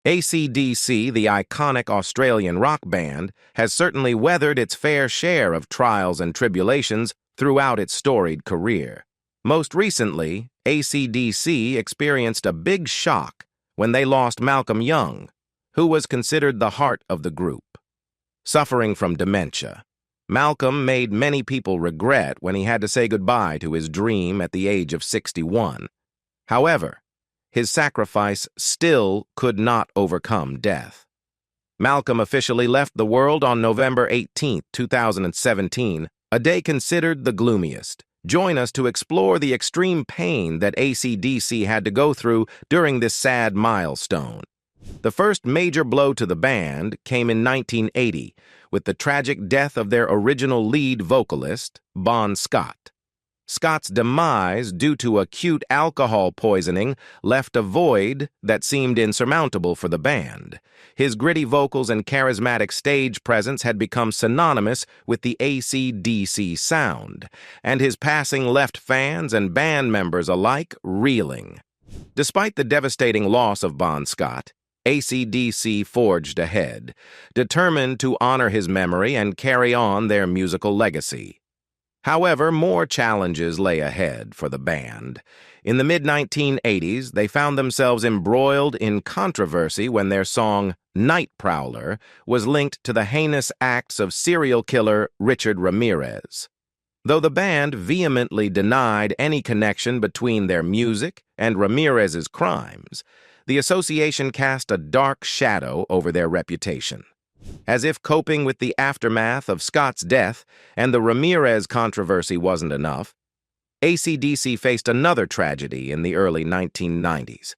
AC/DC, the iconic Australian rock band, has certainly weathered its fair share of trials and tribulations throughout its storied career. Most recently, AC/DC experienced a big shock when they lost Malcolm Young, who was considered the heart of the group. Suffering from dementia, Malcolm made many people regret when he had to say goodbye to his dream at the age of 61. However, his sacrifice still could not overcome death. Malcolm officially left the world on November 18, 2017, a day considered the gloomiest. Join us to explore the extreme pain that AC/DC had to go through during this sad milestone. The first major blow to the band came in 1980 with the tragic death of their original lead vocalist, Bon Scott. Scott's demise due to acute alcohol poisoning left a void that seemed insurmountable for the band. His gritty vocals and charismatic stage presence had become synonymous with the AC/DC sound, and his passing left fans and band members alike reeling. Despite the devastating loss of Bon Scott, AC/DC forged ahead, determined to honor his memory and carry on their musical legacy. However, more challenges lay ahead for the band. In the mid-1980s, they found themselves embroiled in controversy when their song Night Prowler was linked to the heinous acts of serial killer Richard Ramirez. Though the band vehemently denied any connection between their music and Ramirez's crimes, the association cast a dark shadow over their reputation. As if coping with the aftermath of Scott's death and the Ramirez controversy wasn't enough, AC/DC faced another tragedy in the early 1990s.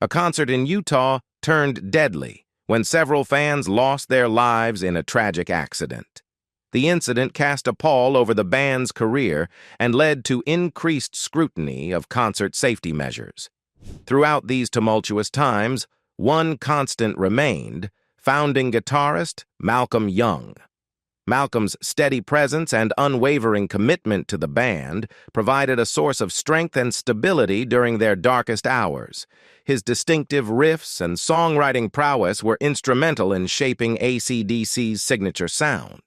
A concert in Utah turned deadly when several fans lost their lives in a tragic accident. The incident cast a pall over the band's career and led to increased scrutiny of concert safety measures. Throughout these tumultuous times, one constant remained: founding guitarist Malcolm Young. Malcolm's steady presence and unwavering commitment to the band provided a source of strength and stability during their darkest hours. His distinctive riffs and songwriting prowess were instrumental in shaping AC/DC's signature sound,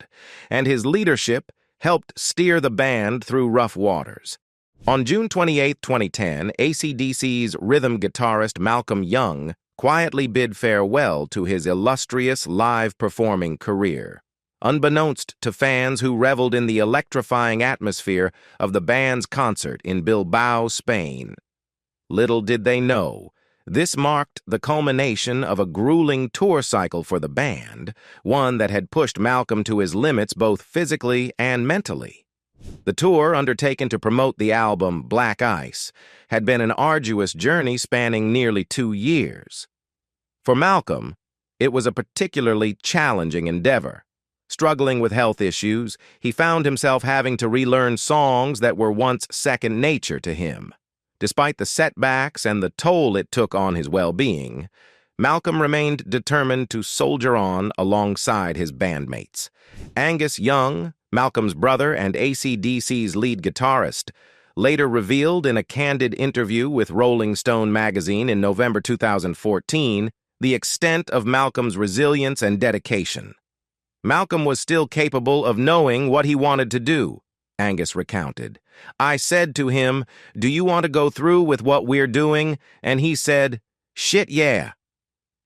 and his leadership helped steer the band through rough waters. On June 28, 2010, AC/DC's rhythm guitarist Malcolm Young quietly bid farewell to his illustrious live performing career. Unbeknownst to fans who reveled in the electrifying atmosphere of the band's concert in Bilbao, Spain. Little did they know, this marked the culmination of a grueling tour cycle for the band, one that had pushed Malcolm to his limits both physically and mentally. The tour, undertaken to promote the album Black Ice, had been an arduous journey spanning nearly 2 years. For Malcolm, it was a particularly challenging endeavor. Struggling with health issues, he found himself having to relearn songs that were once second nature to him. Despite the setbacks and the toll it took on his well-being, Malcolm remained determined to soldier on alongside his bandmates. Angus Young, Malcolm's brother and AC/DC's lead guitarist, later revealed in a candid interview with Rolling Stone magazine in November 2014 the extent of Malcolm's resilience and dedication. Malcolm was still capable of knowing what he wanted to do, Angus recounted. I said to him, "Do you want to go through with what we're doing?" And he said, "Shit, yeah."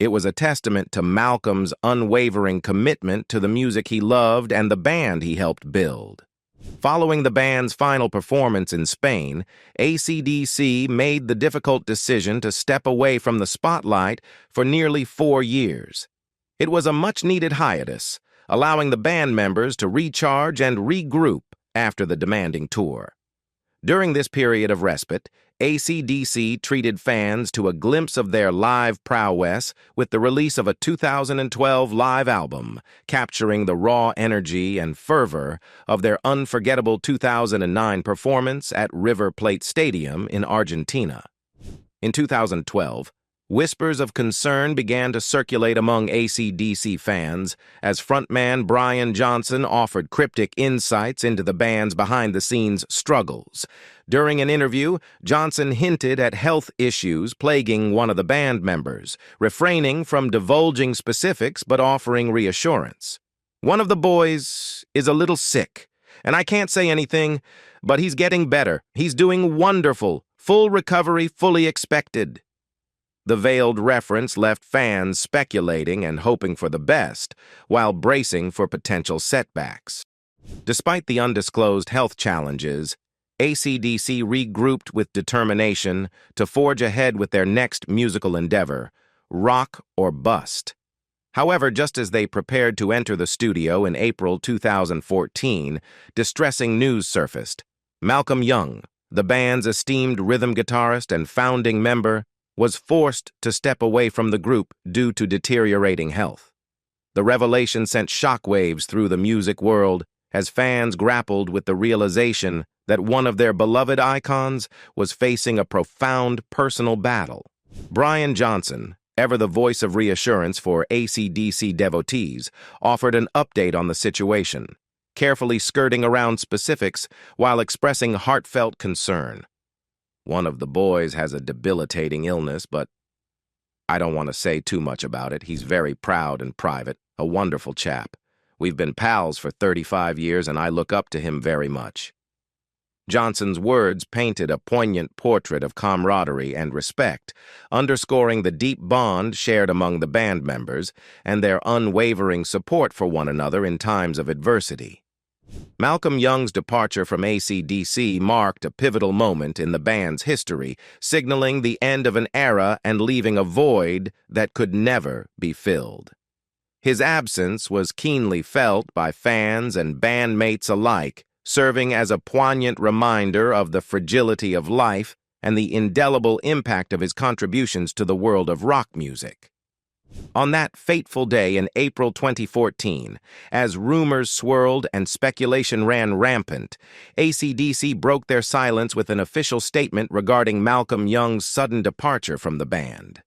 It was a testament to Malcolm's unwavering commitment to the music he loved and the band he helped build. Following the band's final performance in Spain, AC/DC made the difficult decision to step away from the spotlight for nearly 4 years. It was a much-needed hiatus, allowing the band members to recharge and regroup after the demanding tour. During this period of respite, AC/DC treated fans to a glimpse of their live prowess with the release of a 2012 live album, capturing the raw energy and fervor of their unforgettable 2009 performance at River Plate Stadium in Argentina. In 2012, Whispers of concern began to circulate among AC/DC fans as frontman Brian Johnson offered cryptic insights into the band's behind-the-scenes struggles. During an interview, Johnson hinted at health issues plaguing one of the band members, refraining from divulging specifics but offering reassurance. "One of the boys is a little sick, and I can't say anything, but he's getting better. He's doing wonderful. Full recovery fully expected." The veiled reference left fans speculating and hoping for the best, while bracing for potential setbacks. Despite the undisclosed health challenges, AC/DC regrouped with determination to forge ahead with their next musical endeavor, Rock or Bust. However, just as they prepared to enter the studio in April 2014, distressing news surfaced. Malcolm Young, the band's esteemed rhythm guitarist and founding member, was forced to step away from the group due to deteriorating health. The revelation sent shockwaves through the music world as fans grappled with the realization that one of their beloved icons was facing a profound personal battle. Brian Johnson, ever the voice of reassurance for AC/DC devotees, offered an update on the situation, carefully skirting around specifics while expressing heartfelt concern. "One of the boys has a debilitating illness, but I don't want to say too much about it. He's very proud and private, a wonderful chap. We've been pals for 35 years, and I look up to him very much." Johnson's words painted a poignant portrait of camaraderie and respect, underscoring the deep bond shared among the band members and their unwavering support for one another in times of adversity. Malcolm Young's departure from AC/DC marked a pivotal moment in the band's history, signaling the end of an era and leaving a void that could never be filled. His absence was keenly felt by fans and bandmates alike, serving as a poignant reminder of the fragility of life and the indelible impact of his contributions to the world of rock music. On that fateful day in April 2014, as rumors swirled and speculation ran rampant, AC/DC broke their silence with an official statement regarding Malcolm Young's sudden departure from the band.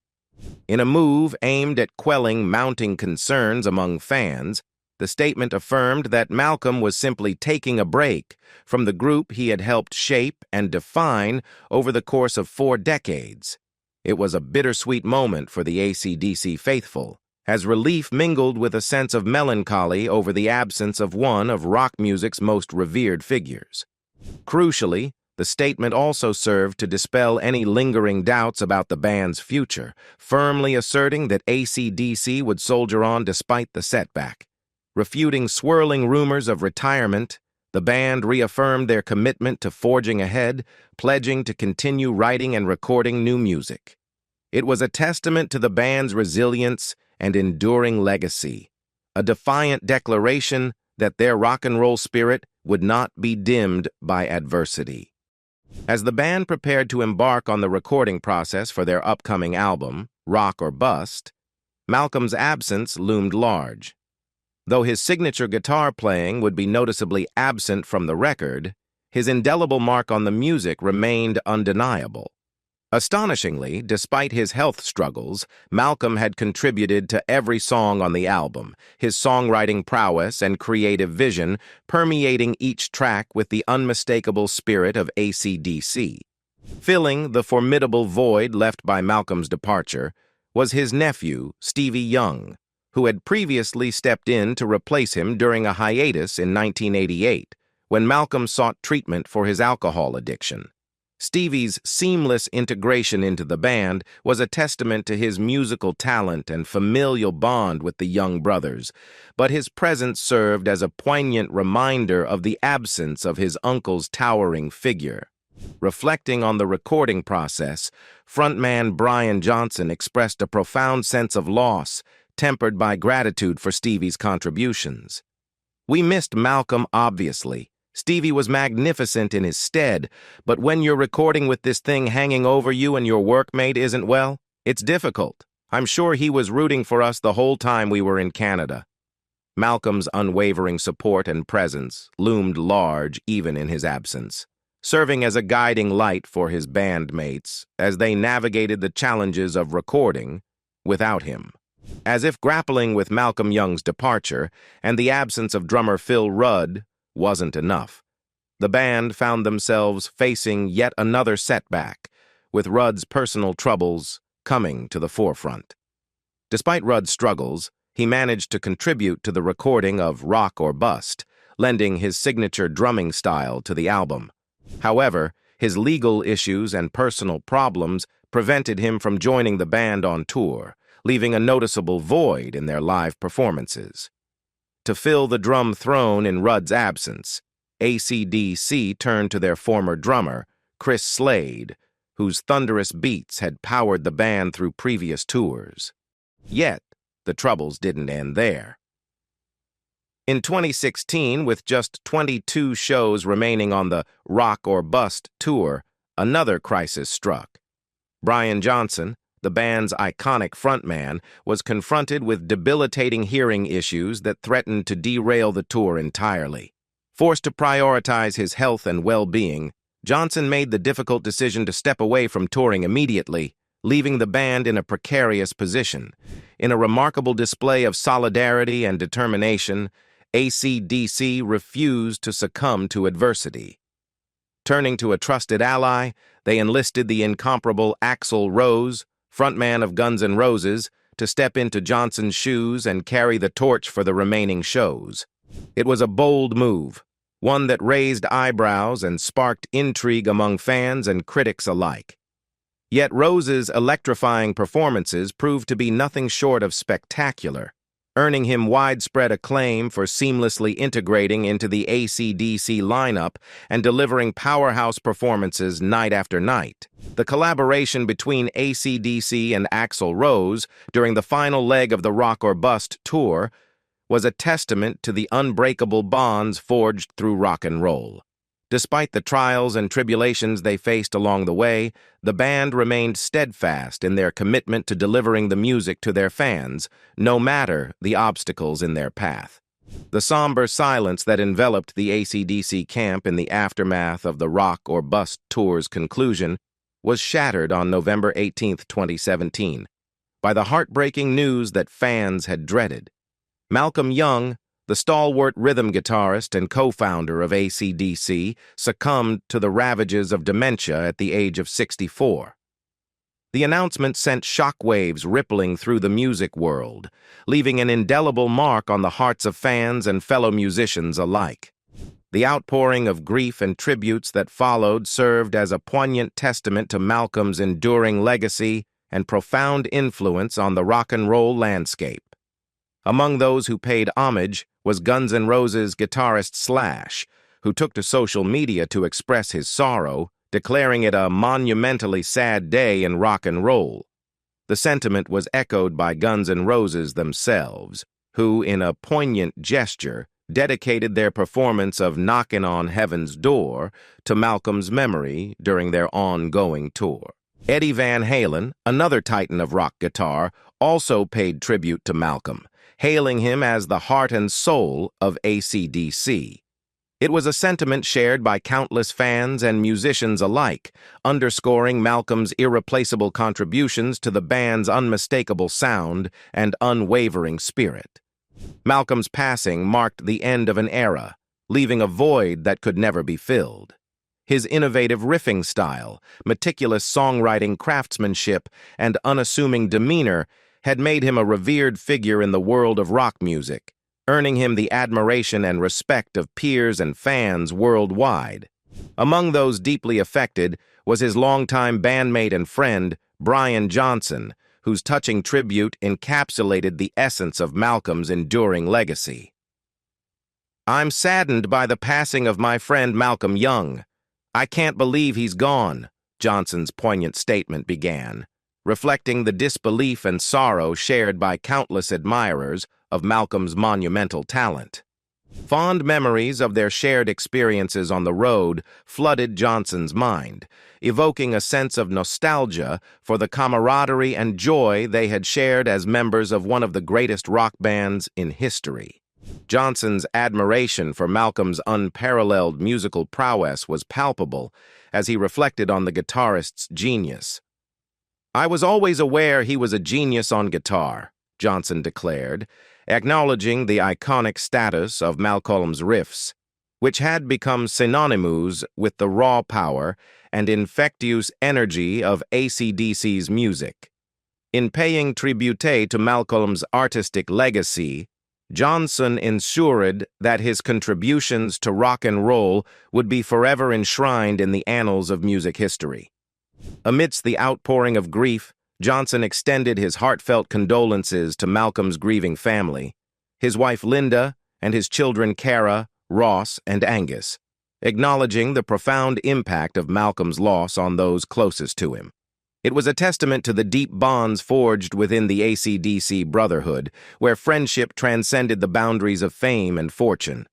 In a move aimed at quelling mounting concerns among fans, the statement affirmed that Malcolm was simply taking a break from the group he had helped shape and define over the course of 4 decades. It was a bittersweet moment for the AC/DC faithful, as relief mingled with a sense of melancholy over the absence of one of rock music's most revered figures. Crucially, the statement also served to dispel any lingering doubts about the band's future, firmly asserting that AC/DC would soldier on despite the setback. Refuting swirling rumors of retirement, the band reaffirmed their commitment to forging ahead, pledging to continue writing and recording new music. It was a testament to the band's resilience and enduring legacy, a defiant declaration that their rock and roll spirit would not be dimmed by adversity. As the band prepared to embark on the recording process for their upcoming album, Rock or Bust, Malcolm's absence loomed large. Though his signature guitar playing would be noticeably absent from the record, his indelible mark on the music remained undeniable. Astonishingly, despite his health struggles, Malcolm had contributed to every song on the album, his songwriting prowess and creative vision permeating each track with the unmistakable spirit of AC/DC. Filling the formidable void left by Malcolm's departure was his nephew, Stevie Young, who had previously stepped in to replace him during a hiatus in 1988, when Malcolm sought treatment for his alcohol addiction. Stevie's seamless integration into the band was a testament to his musical talent and familial bond with the Young brothers, but his presence served as a poignant reminder of the absence of his uncle's towering figure. Reflecting on the recording process, frontman Brian Johnson expressed a profound sense of loss, tempered by gratitude for Stevie's contributions. "We missed Malcolm, obviously. Stevie was magnificent in his stead, but when you're recording with this thing hanging over you and your workmate isn't well, it's difficult. I'm sure he was rooting for us the whole time we were in Canada." Malcolm's unwavering support and presence loomed large even in his absence, serving as a guiding light for his bandmates as they navigated the challenges of recording without him. As if grappling with Malcolm Young's departure and the absence of drummer Phil Rudd wasn't enough, the band found themselves facing yet another setback, with Rudd's personal troubles coming to the forefront. Despite Rudd's struggles, he managed to contribute to the recording of Rock or Bust, lending his signature drumming style to the album. However, his legal issues and personal problems prevented him from joining the band on tour, leaving a noticeable void in their live performances. To fill the drum throne in Rudd's absence, AC/DC turned to their former drummer, Chris Slade, whose thunderous beats had powered the band through previous tours. Yet, the troubles didn't end there. In 2016, with just 22 shows remaining on the Rock or Bust tour, another crisis struck. Brian Johnson, the band's iconic frontman, was confronted with debilitating hearing issues that threatened to derail the tour entirely. Forced to prioritize his health and well-being, Johnson made the difficult decision to step away from touring immediately, leaving the band in a precarious position. In a remarkable display of solidarity and determination, AC/DC refused to succumb to adversity. Turning to a trusted ally, they enlisted the incomparable Axl Rose, frontman of Guns N' Roses, to step into Johnson's shoes and carry the torch for the remaining shows. It was a bold move, one that raised eyebrows and sparked intrigue among fans and critics alike. Yet Rose's electrifying performances proved to be nothing short of spectacular, earning him widespread acclaim for seamlessly integrating into the AC/DC lineup and delivering powerhouse performances night after night. The collaboration between AC/DC and Axl Rose during the final leg of the Rock or Bust tour was a testament to the unbreakable bonds forged through rock and roll. Despite the trials and tribulations they faced along the way, the band remained steadfast in their commitment to delivering the music to their fans, no matter the obstacles in their path. The somber silence that enveloped the AC/DC camp in the aftermath of the Rock or Bust tour's conclusion was shattered on November 18, 2017, by the heartbreaking news that fans had dreaded. Malcolm Young, the stalwart rhythm guitarist and co-founder of AC/DC, succumbed to the ravages of dementia at the age of 64. The announcement sent shockwaves rippling through the music world, leaving an indelible mark on the hearts of fans and fellow musicians alike. The outpouring of grief and tributes that followed served as a poignant testament to Malcolm's enduring legacy and profound influence on the rock and roll landscape. Among those who paid homage was Guns N' Roses guitarist Slash, who took to social media to express his sorrow, declaring it a monumentally sad day in rock and roll. The sentiment was echoed by Guns N' Roses themselves, who, in a poignant gesture, dedicated their performance of Knockin' on Heaven's Door to Malcolm's memory during their ongoing tour. Eddie Van Halen, another titan of rock guitar, also paid tribute to Malcolm, hailing him as the heart and soul of AC/DC. It was a sentiment shared by countless fans and musicians alike, underscoring Malcolm's irreplaceable contributions to the band's unmistakable sound and unwavering spirit. Malcolm's passing marked the end of an era, leaving a void that could never be filled. His innovative riffing style, meticulous songwriting craftsmanship, and unassuming demeanor had made him a revered figure in the world of rock music, earning him the admiration and respect of peers and fans worldwide. Among those deeply affected was his longtime bandmate and friend, Brian Johnson, whose touching tribute encapsulated the essence of Malcolm's enduring legacy. "I'm saddened by the passing of my friend Malcolm Young. I can't believe he's gone," Johnson's poignant statement began, reflecting the disbelief and sorrow shared by countless admirers of Malcolm's monumental talent. Fond memories of their shared experiences on the road flooded Johnson's mind, evoking a sense of nostalgia for the camaraderie and joy they had shared as members of one of the greatest rock bands in history. Johnson's admiration for Malcolm's unparalleled musical prowess was palpable as he reflected on the guitarist's genius. "I was always aware he was a genius on guitar," Johnson declared, acknowledging the iconic status of Malcolm's riffs, which had become synonymous with the raw power and infectious energy of AC/DC's music. In paying tribute to Malcolm's artistic legacy, Johnson ensured that his contributions to rock and roll would be forever enshrined in the annals of music history. Amidst the outpouring of grief, Johnson extended his heartfelt condolences to Malcolm's grieving family, his wife Linda, and his children Kara, Ross, and Angus, acknowledging the profound impact of Malcolm's loss on those closest to him. It was a testament to the deep bonds forged within the AC/DC brotherhood, where friendship transcended the boundaries of fame and fortune.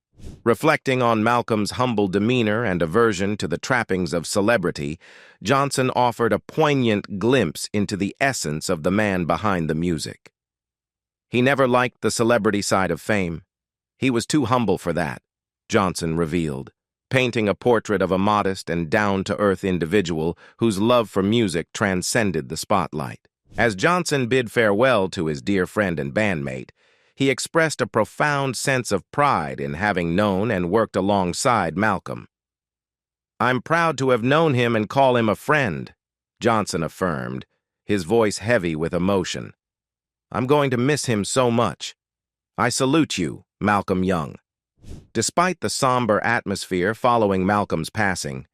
Reflecting on Malcolm's humble demeanor and aversion to the trappings of celebrity, Johnson offered a poignant glimpse into the essence of the man behind the music. "He never liked the celebrity side of fame. He was too humble for that," Johnson revealed, painting a portrait of a modest and down-to-earth individual whose love for music transcended the spotlight. As Johnson bid farewell to his dear friend and bandmate, he expressed a profound sense of pride in having known and worked alongside Malcolm. "I'm proud to have known him and call him a friend," Johnson affirmed, his voice heavy with emotion. "I'm going to miss him so much. I salute you, Malcolm Young." Despite the somber atmosphere following Malcolm's passing,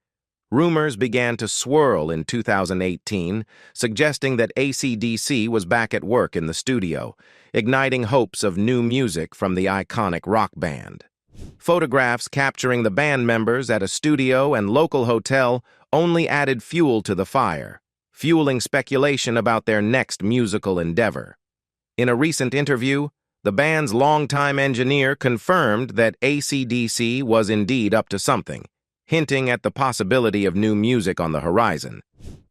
rumors began to swirl in 2018, suggesting that AC/DC was back at work in the studio, igniting hopes of new music from the iconic rock band. Photographs capturing the band members at a studio and local hotel only added fuel to the fire, fueling speculation about their next musical endeavor. In a recent interview, the band's longtime engineer confirmed that AC/DC was indeed up to something, hinting at the possibility of new music on the horizon.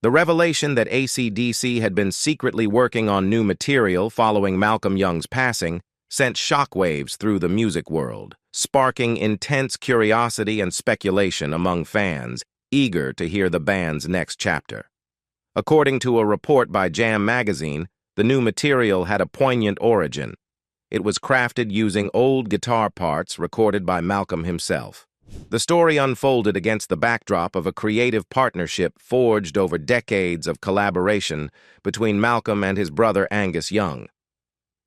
The revelation that AC/DC had been secretly working on new material following Malcolm Young's passing sent shockwaves through the music world, sparking intense curiosity and speculation among fans, eager to hear the band's next chapter. According to a report by Jam magazine, the new material had a poignant origin. It was crafted using old guitar parts recorded by Malcolm himself. The story unfolded against the backdrop of a creative partnership forged over decades of collaboration between Malcolm and his brother Angus Young.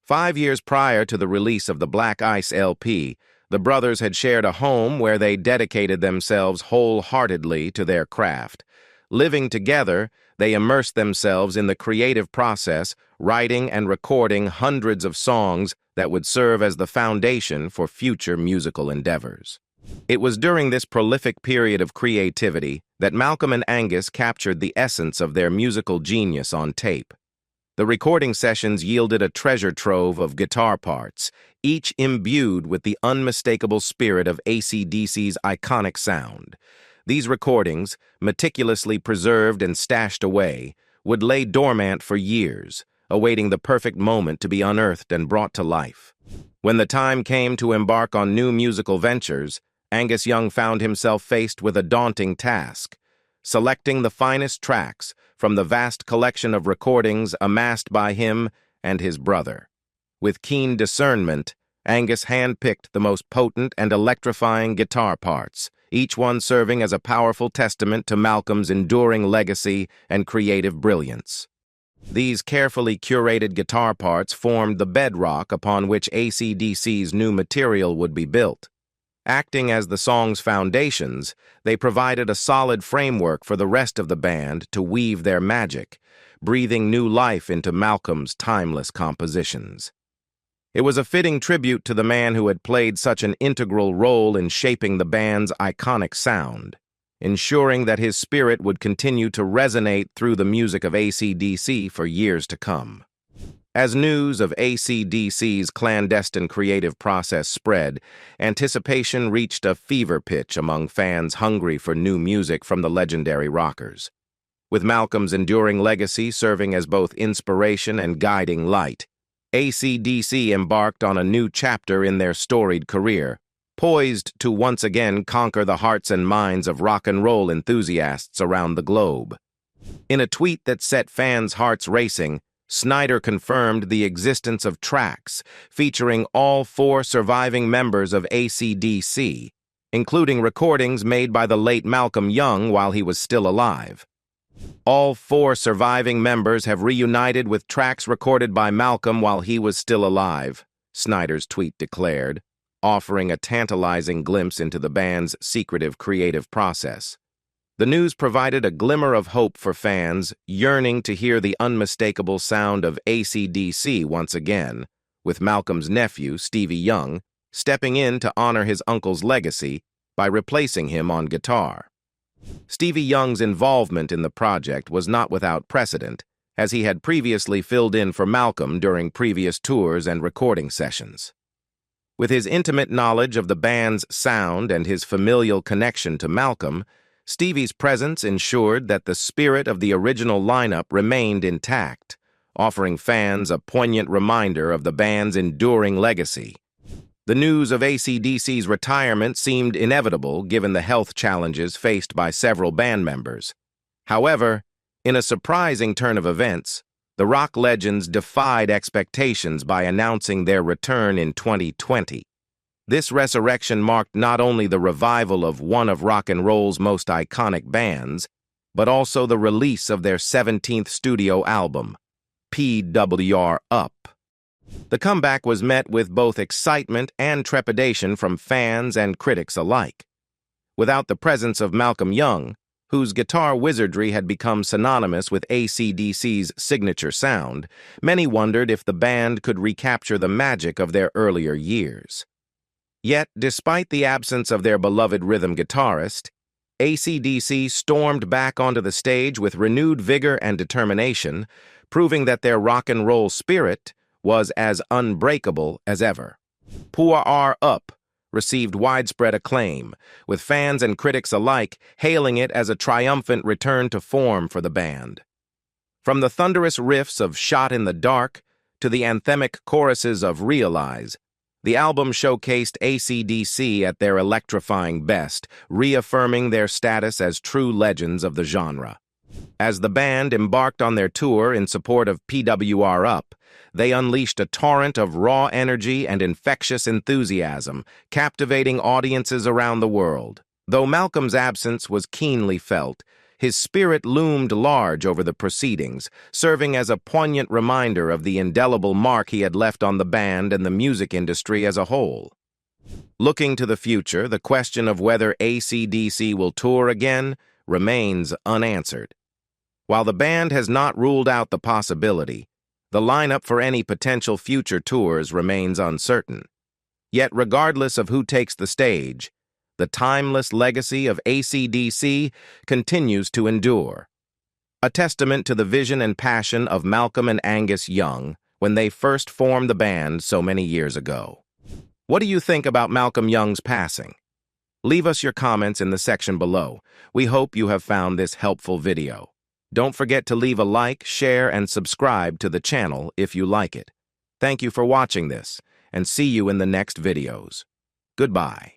5 years prior to the release of the Black Ice LP, the brothers had shared a home where they dedicated themselves wholeheartedly to their craft. Living together, they immersed themselves in the creative process, writing and recording hundreds of songs that would serve as the foundation for future musical endeavors. It was during this prolific period of creativity that Malcolm and Angus captured the essence of their musical genius on tape. The recording sessions yielded a treasure trove of guitar parts, each imbued with the unmistakable spirit of AC/DC's iconic sound. These recordings, meticulously preserved and stashed away, would lay dormant for years, awaiting the perfect moment to be unearthed and brought to life. When the time came to embark on new musical ventures, Angus Young found himself faced with a daunting task, selecting the finest tracks from the vast collection of recordings amassed by him and his brother. With keen discernment, Angus handpicked the most potent and electrifying guitar parts, each one serving as a powerful testament to Malcolm's enduring legacy and creative brilliance. These carefully curated guitar parts formed the bedrock upon which AC/DC's new material would be built. Acting as the song's foundations, they provided a solid framework for the rest of the band to weave their magic, breathing new life into Malcolm's timeless compositions. It was a fitting tribute to the man who had played such an integral role in shaping the band's iconic sound, ensuring that his spirit would continue to resonate through the music of AC/DC for years to come. As news of AC/DC's clandestine creative process spread, anticipation reached a fever pitch among fans hungry for new music from the legendary rockers. With Malcolm's enduring legacy serving as both inspiration and guiding light, AC/DC embarked on a new chapter in their storied career, poised to once again conquer the hearts and minds of rock and roll enthusiasts around the globe. In a tweet that set fans' hearts racing, Snyder confirmed the existence of tracks featuring all 4 surviving members of AC/DC, including recordings made by the late Malcolm Young while he was still alive. All 4 surviving members have reunited with tracks recorded by Malcolm while he was still alive, Snyder's tweet declared, offering a tantalizing glimpse into the band's secretive creative process. The news provided a glimmer of hope for fans yearning to hear the unmistakable sound of AC/DC once again, with Malcolm's nephew, Stevie Young, stepping in to honor his uncle's legacy by replacing him on guitar. Stevie Young's involvement in the project was not without precedent, as he had previously filled in for Malcolm during previous tours and recording sessions. With his intimate knowledge of the band's sound and his familial connection to Malcolm, Stevie's presence ensured that the spirit of the original lineup remained intact, offering fans a poignant reminder of the band's enduring legacy. The news of AC/DC's retirement seemed inevitable given the health challenges faced by several band members. However, in a surprising turn of events, the rock legends defied expectations by announcing their return in 2020. This resurrection marked not only the revival of one of rock and roll's most iconic bands, but also the release of their 17th studio album, PWR Up. The comeback was met with both excitement and trepidation from fans and critics alike. Without the presence of Malcolm Young, whose guitar wizardry had become synonymous with AC/DC's signature sound, many wondered if the band could recapture the magic of their earlier years. Yet, despite the absence of their beloved rhythm guitarist, AC/DC stormed back onto the stage with renewed vigor and determination, proving that their rock and roll spirit was as unbreakable as ever. PWR Up received widespread acclaim, with fans and critics alike hailing it as a triumphant return to form for the band. From the thunderous riffs of Shot in the Dark to the anthemic choruses of Realize, the album showcased AC/DC at their electrifying best, reaffirming their status as true legends of the genre. As the band embarked on their tour in support of PWR Up, they unleashed a torrent of raw energy and infectious enthusiasm, captivating audiences around the world. Though Malcolm's absence was keenly felt, his spirit loomed large over the proceedings, serving as a poignant reminder of the indelible mark he had left on the band and the music industry as a whole. Looking to the future, the question of whether AC/DC will tour again remains unanswered. While the band has not ruled out the possibility, the lineup for any potential future tours remains uncertain. Yet regardless of who takes the stage, the timeless legacy of AC/DC continues to endure. A testament to the vision and passion of Malcolm and Angus Young when they first formed the band so many years ago. What do you think about Malcolm Young's passing? Leave us your comments in the section below. We hope you have found this helpful video. Don't forget to leave a like, share, and subscribe to the channel if you like it. Thank you for watching this, and see you in the next videos. Goodbye.